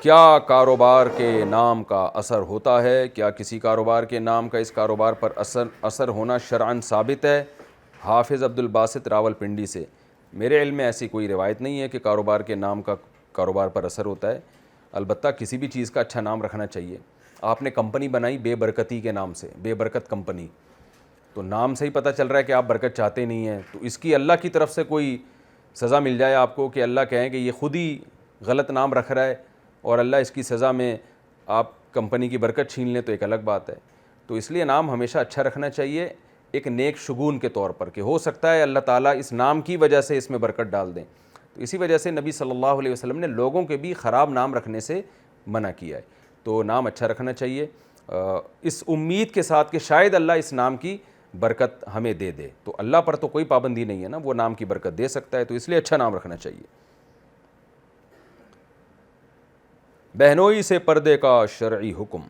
کیا کاروبار کے نام کا اثر ہوتا ہے؟ کیا کسی کاروبار کے نام کا اس کاروبار پر اثر ہونا شرعاً ثابت ہے؟ حافظ عبد الباسط راولپنڈی سے۔ میرے علم میں ایسی کوئی روایت نہیں ہے کہ کاروبار کے نام کا کاروبار پر اثر ہوتا ہے، البتہ کسی بھی چیز کا اچھا نام رکھنا چاہیے۔ آپ نے کمپنی بنائی بے برکتی کے نام سے، بے برکت کمپنی، تو نام سے ہی پتہ چل رہا ہے کہ آپ برکت چاہتے نہیں ہیں، تو اس کی اللہ کی طرف سے کوئی سزا مل جائے آپ کو کہ اللہ کہیں کہ یہ خود ہی غلط نام رکھ رہا ہے اور اللہ اس کی سزا میں آپ کمپنی کی برکت چھین لیں، تو ایک الگ بات ہے۔ تو اس لیے نام ہمیشہ اچھا رکھنا چاہیے ایک نیک شگون کے طور پر، کہ ہو سکتا ہے اللہ تعالیٰ اس نام کی وجہ سے اس میں برکت ڈال دیں۔ تو اسی وجہ سے نبی صلی اللہ علیہ وسلم نے لوگوں کے بھی خراب نام رکھنے سے منع کیا ہے، تو نام اچھا رکھنا چاہیے اس امید کے ساتھ کہ شاید اللہ اس نام کی برکت ہمیں دے دے۔ تو اللہ پر تو کوئی پابندی نہیں ہے نا، وہ نام کی برکت دے سکتا ہے، تو اس لیے اچھا نام رکھنا چاہیے۔ بہنوئی سے پردے کا شرعی حکم۔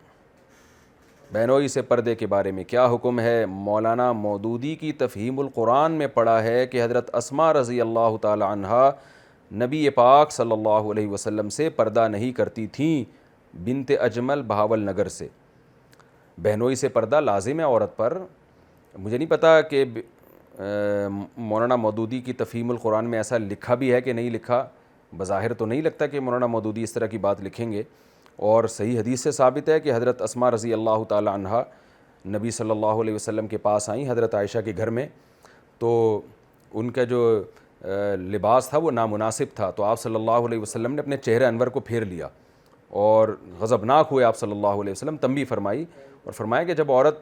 بہنوئی سے پردے کے بارے میں کیا حکم ہے؟ مولانا مودودی کی تفہیم القرآن میں پڑھا ہے کہ حضرت اسماء رضی اللہ تعالی عنہا نبی پاک صلی اللہ علیہ وسلم سے پردہ نہیں کرتی تھیں، بنت اجمل بہاول نگر سے۔ بہنوئی سے پردہ لازم ہے عورت پر۔ مجھے نہیں پتہ کہ مولانا مودودی کی تفہیم القرآن میں ایسا لکھا بھی ہے کہ نہیں لکھا، بظاہر تو نہیں لگتا کہ مولانا مودودی اس طرح کی بات لکھیں گے، اور صحیح حدیث سے ثابت ہے کہ حضرت اسماء رضی اللہ تعالی عنہا نبی صلی اللہ علیہ وسلم کے پاس آئیں حضرت عائشہ کے گھر میں، تو ان کا جو لباس تھا وہ نامناسب تھا، تو آپ صلی اللہ علیہ وسلم نے اپنے چہرے انور کو پھیر لیا اور غضبناک ہوئے آپ صلی اللہ علیہ وسلم، تنبیہ فرمائی اور فرمایا کہ جب عورت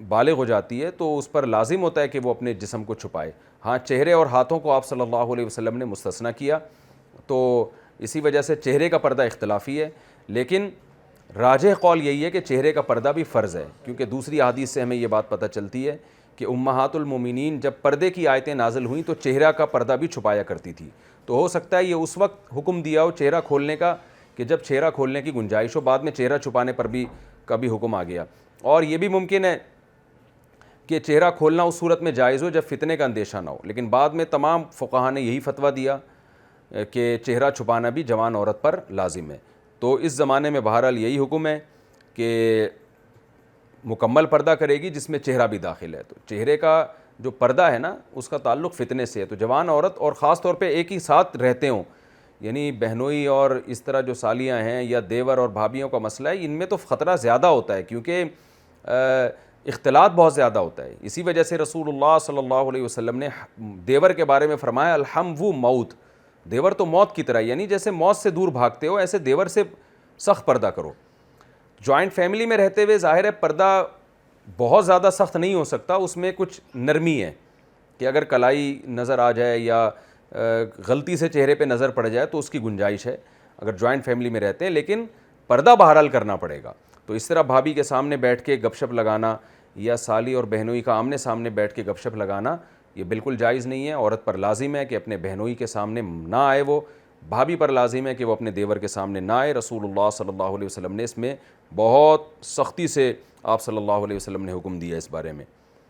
بالغ ہو جاتی ہے تو اس پر لازم ہوتا ہے کہ وہ اپنے جسم کو چھپائے۔ ہاں، چہرے اور ہاتھوں کو آپ صلی اللہ علیہ وسلم نے مستثنیٰ کیا، تو اسی وجہ سے چہرے کا پردہ اختلافی ہے، لیکن راجح قول یہی ہے کہ چہرے کا پردہ بھی فرض ہے، کیونکہ دوسری احادیث سے ہمیں یہ بات پتہ چلتی ہے کہ امہات المومنین جب پردے کی آیتیں نازل ہوئیں تو چہرہ کا پردہ بھی چھپایا کرتی تھی، تو ہو سکتا ہے یہ اس وقت حکم دیا ہو چہرہ کھولنے کا کہ جب چہرہ کھولنے کی گنجائش ہو، بعد میں چہرہ چھپانے پر بھی کبھی حکم آ گیا، اور یہ بھی ممکن ہے کہ چہرہ کھولنا اس صورت میں جائز ہو جب فتنے کا اندیشہ نہ ہو، لیکن بعد میں تمام فقہاء نے یہی فتویٰ دیا کہ چہرہ چھپانا بھی جوان عورت پر لازم ہے۔ تو اس زمانے میں بہرحال یہی حکم ہے کہ مکمل پردہ کرے گی جس میں چہرہ بھی داخل ہے، تو چہرے کا جو پردہ ہے نا اس کا تعلق فتنے سے ہے، تو جوان عورت اور خاص طور پہ ایک ہی ساتھ رہتے ہوں، یعنی بہنوئی اور اس طرح جو سالیاں ہیں یا دیور اور بھابھیوں کا مسئلہ ہے، ان میں تو خطرہ زیادہ ہوتا ہے کیونکہ اختلاط بہت زیادہ ہوتا ہے۔ اسی وجہ سے رسول اللہ صلی اللہ علیہ وسلم نے دیور کے بارے میں فرمایا الحم و موت، دیور تو موت کی طرح، یعنی جیسے موت سے دور بھاگتے ہو ایسے دیور سے سخت پردہ کرو۔ جوائنٹ فیملی میں رہتے ہوئے ظاہر ہے پردہ بہت زیادہ سخت نہیں ہو سکتا، اس میں کچھ نرمی ہے کہ اگر کلائی نظر آ جائے یا غلطی سے چہرے پہ نظر پڑ جائے تو اس کی گنجائش ہے اگر جوائنٹ فیملی میں رہتے ہیں، لیکن پردہ بہرحال کرنا پڑے گا۔ تو اس طرح بھابھی کے سامنے بیٹھ کے گپ شپ لگانا یا سالی اور بہنوئی کا آمنے سامنے بیٹھ کے گپ شپ لگانا یہ بالکل جائز نہیں ہے۔ عورت پر لازم ہے کہ اپنے بہنوئی کے سامنے نہ آئے، وہ بھابھی پر لازم ہے کہ وہ اپنے دیور کے سامنے نہ آئے۔ رسول اللہ صلی اللہ علیہ وسلم نے اس میں بہت سختی سے آپ صلی اللہ علیہ وسلم نے حکم دیا اس بارے میں۔